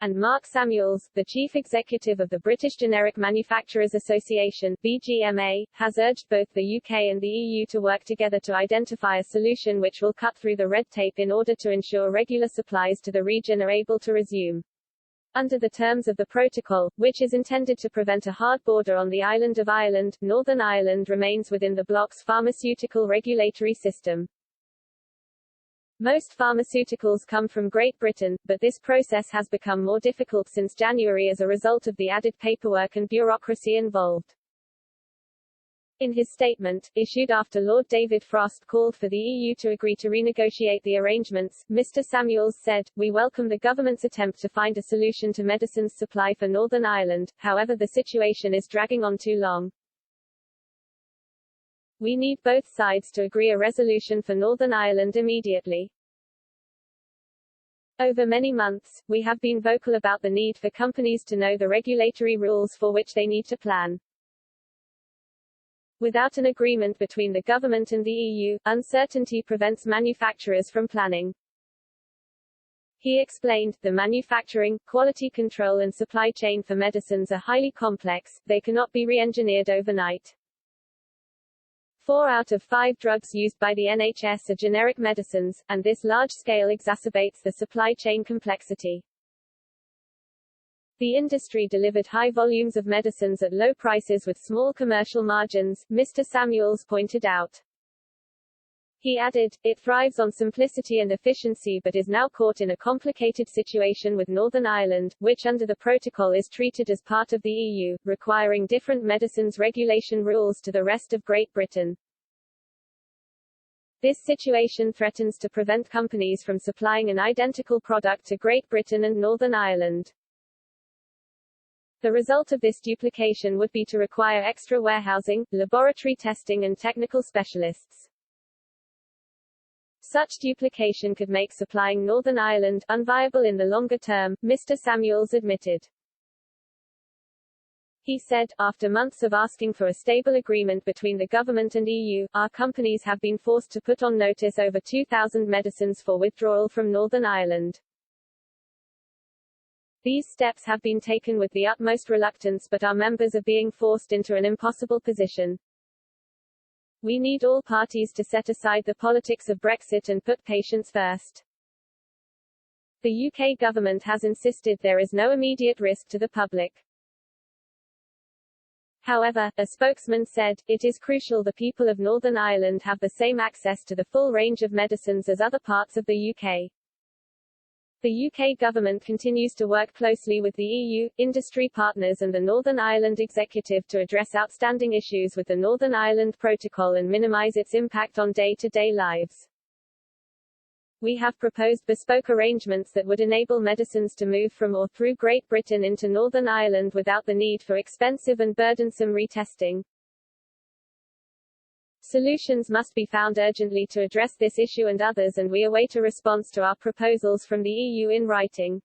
and Mark Samuels, the chief executive of the British Generic Manufacturers Association (BGMA), has urged both the UK and the EU to work together to identify a solution which will cut through the red tape in order to ensure regular supplies to the region are able to resume. Under the terms of the protocol, which is intended to prevent a hard border on the island of Ireland, Northern Ireland remains within the bloc's pharmaceutical regulatory system. Most pharmaceuticals come from Great Britain, but this process has become more difficult since January as a result of the added paperwork and bureaucracy involved. In his statement, issued after Lord David Frost called for the EU to agree to renegotiate the arrangements, Mr. Samuels said, "We welcome the government's attempt to find a solution to medicines supply for Northern Ireland, however the situation is dragging on too long. We need both sides to agree a resolution for Northern Ireland immediately. Over many months, we have been vocal about the need for companies to know the regulatory rules for which they need to plan. Without an agreement between the government and the EU, uncertainty prevents manufacturers from planning." He explained, "The manufacturing, quality control and supply chain for medicines are highly complex, they cannot be re-engineered overnight. 4 out of 5 drugs used by the NHS are generic medicines, and this large scale exacerbates the supply chain complexity. The industry delivered high volumes of medicines at low prices with small commercial margins," Mr. Samuels pointed out. He added, "It thrives on simplicity and efficiency but is now caught in a complicated situation with Northern Ireland, which under the protocol is treated as part of the EU, requiring different medicines regulation rules to the rest of Great Britain. This situation threatens to prevent companies from supplying an identical product to Great Britain and Northern Ireland. The result of this duplication would be to require extra warehousing, laboratory testing and technical specialists. Such duplication could make supplying Northern Ireland unviable in the longer term," Mr. Samuels admitted. He said, "After months of asking for a stable agreement between the government and EU, our companies have been forced to put on notice over 2,000 medicines for withdrawal from Northern Ireland. These steps have been taken with the utmost reluctance but our members are being forced into an impossible position. We need all parties to set aside the politics of Brexit and put patients first. The UK government has insisted there is no immediate risk to the public. However, a spokesman said, it is crucial the people of Northern Ireland have the same access to the full range of medicines as other parts of the UK. The UK government continues to work closely with the EU, industry partners and the Northern Ireland Executive to address outstanding issues with the Northern Ireland Protocol and minimise its impact on day-to-day lives. We have proposed bespoke arrangements that would enable medicines to move from or through Great Britain into Northern Ireland without the need for expensive and burdensome retesting. Solutions must be found urgently to address this issue and others and we await a response to our proposals from the EU in writing.